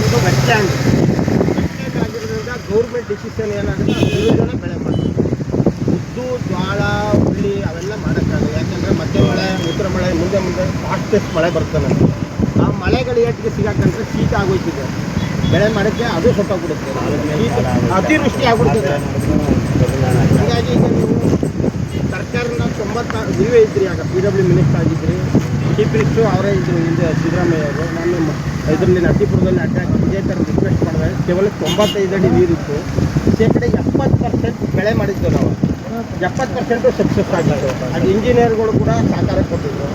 ನಮ್ಮದು ವೆಟ್ಲ್ಯಾಂಡ್ ಆಗಿರೋದ್ರಿಂದ government decision ಏನಾಗುತ್ತೆ ಅದು ಬೆಳೆ ಮಾಡ್ತಾರೆ. ಉದ್ದು, ಜೋಳ, ಹುಳ್ಳಿ ಅವೆಲ್ಲ ಮಾಡೋಕ್ಕಾಗಲ್ಲ. ಯಾಕೆಂದರೆ ಮತ್ತೆ ಮಳೆ, ಉತ್ತರ ಮಳೆ, ಮುಂದೆ ಫಾಸ್ಟೆಸ್ಟ್ ಮಳೆ ಬರುತ್ತೆ ನಮಗೆ. ಆ ಮಳೆಗಳು ಏಟಿಗೆ ಸಿಗಾಕಂದ್ರೆ ಶೀತ ಆಗೋಯ್ತಿದೆ, ಬೆಳೆ ಮಾಡೋಕ್ಕೆ ಅದು ಸೊಟ್ಟೋಗ್ಬಿಡುತ್ತೆ, ಅತಿವೃಷ್ಟಿ ಆಗ್ಬಿಡ್ತದೆ. ಹೀಗಾಗಿ ಈಗ ನೀವು ಸರ್ಕಾರನ 90 ನೀವೇ ಇದ್ರಿ, ಆಗ PW ಮಿನಿಸ್ಟರ್ ಆಗಿದ್ರಿ, ಚೀಫ್ ಮಿನಿಸ್ಟ್ರು ಅವರೇ ಇದ್ದರು ಹಿಂದೆ ಸಿದ್ದರಾಮಯ್ಯ ಅವರು. ನಾನು ಇದರಲ್ಲಿ ನರಸೀಪುರದಲ್ಲಿ ಅಟ್ಯಾಕ್ ಇದೇ ಥರ ರಿಕ್ವೆಸ್ಟ್ ಮಾಡಿದೆ. ಕೇವಲ 95 ಅಡಿ ನೀರಿತ್ತು, ಶೇಕಡ 70% ಬೆಳೆ ಮಾಡಿದ್ದು ನಾವು. 70% ಸಕ್ಸಸ್ ಆಗಿತ್ತು. ಅದು ಇಂಜಿನಿಯರ್ಗಳು ಕೂಡ ಸಹಕಾರ ಕೊಟ್ಟಿದ್ರು.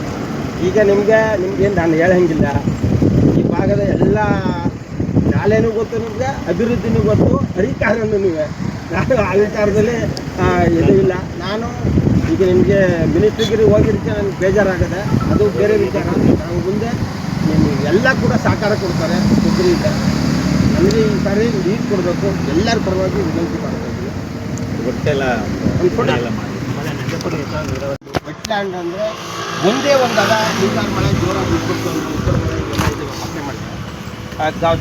ಈಗ ನಿಮಗೇನು ನಾನು ಹೇಳಂಗಿಲ್ಲ, ಈ ಭಾಗದ ಎಲ್ಲ ಶಾಲೆನೂ ಗೊತ್ತು ನಿಮಗೆ, ಅಭಿವೃದ್ಧಿನೂ ಗೊತ್ತು, ಅಧಿಕಾರನೂ ನಾನು ಆ ವಿಚಾರದಲ್ಲಿ ಇದು ಇಲ್ಲ. ನಾನು ಈಗ ನಿಮಗೆ ಮಿನಿಸ್ಟ್ರಿಗಿರಿ ಹೋಗಿದ್ದಕ್ಕೆ ನನಗೆ ಬೇಜಾರಾಗದೆ, ಅದು ಬೇರೆ ವಿಚಾರ. ನಾವು ಮುಂದೆ ಎಲ್ಲ ಕೂಡ ಸಹಕಾರ ಕೊಡ್ತಾರೆ. ಕೊಬ್ಬರಿಯಿಂದ ನಮಗೆ ಈ ಸಾರಿ ನೀರು ಕೊಡಬೇಕು, ಎಲ್ಲರ ಪರವಾಗಿ ವಿನಂತಿ ಮಾಡ್ತಾಯಿದ್ದೀವಿ. ವೆಟ್ಲ್ಯಾಂಡ್ ಅಂದರೆ ಒಂದೇ ಒಂದಾಗ ಮುಂಗಾರು ಮಳೆ ಜೋರಾಗಿ ಬಿಟ್ಬಿಡ್ತು, ಉತ್ತರ ಮಳೆ ಎಲ್ಲ ಇದೆ ಪತ್ತೆ ಮಾಡಿ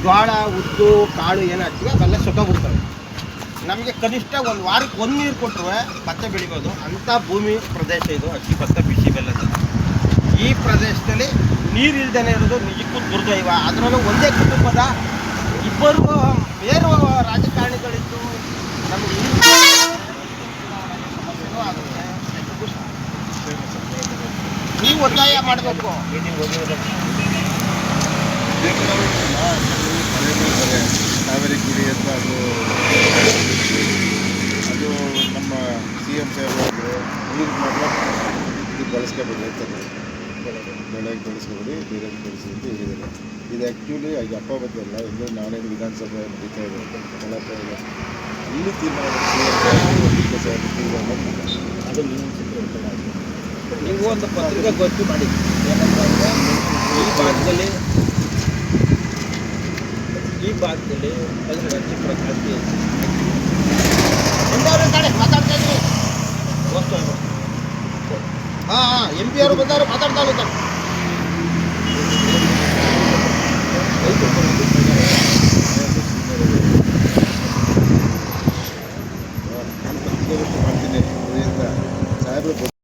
ಜೋಳ, ಉದ್ದು, ಕಾಳು ಏನು ಹಾಕ್ತೀವಿ ಅವೆಲ್ಲ ಸುಟ್ಟೋಗ್ಬಿಡ್ತವೆ. ನಮಗೆ ಕನಿಷ್ಠ ಒಂದು ವಾರಕ್ಕೆ ಒಂದು ನೀರು ಕೊಟ್ಟರೆ ಭತ್ತ ಬೆಳಿಬೋದು ಅಂಥ ಭೂಮಿ ಪ್ರದೇಶ ಇದು. ಅಕ್ಕಿ, ಭತ್ತ, ಬಿಸಿ ಬೆಲ್ಲದ ಈ ಪ್ರದೇಶದಲ್ಲಿ ನೀರು ಇಲ್ದೇ ಇರೋದು ನಿಜಕ್ಕೂ ದುರ್ದೈವ. ಅದರಲ್ಲೂ ಒಂದೇ ಕುಟುಂಬದ ಇಬ್ಬರು ಬೇರೆ ರಾಜಕಾರಣಿಗಳಿದ್ದು ನಮಗೆ ಸಮಸ್ಯೆನೂ ಆಗುತ್ತೆ. ನೀವು ಒತ್ತಾಯ ಮಾಡಬೇಕು. ಕಾವೇರಿ ಗುಡಿ ಅಂತ ಅದು ನಮ್ಮ CM ಸಾಹೇಬರು ನೀರು ಮಾತ್ರ ಇದು ಬಳಸ್ಕೋಬೇಕು ಅಂತಂದರೆ ಬೆಳೆಗೆ ಬಳಸ್ಕೊಬೇಡಿ, ಬೇರೆ ಬಳಸಿದ್ದು ಹೇಳಿದ್ದಾರೆ. ಇದು ಆ್ಯಕ್ಚುಲಿ ಈಗ ಅಪ್ಪ ಬದ್ದಲ್ಲ, ಅಂದರೆ ನಾನೇನು ವಿಧಾನಸಭೆ ನಡೀತಾ ಇದೆ ಕಲಾಪ ಇದೆ, ಇಲ್ಲಿ ತೀರ್ಮಾನ ಅದು ನೀವು ಒಂದು ಪತ್ರಿಕೆ ಗೊತ್ತು ಮಾಡಿ. ಏನಂತಂದರೆ ಈ ಭಾಗದಲ್ಲಿ ಪ್ರಕಾಶಿ ಮಾತಾಡ್ತಾ ಇದ್ರಿ. MP ಅವರು ಬಂದವರು ಮಾತಾಡ್ತಾ ಇದ್ದಾರೆ.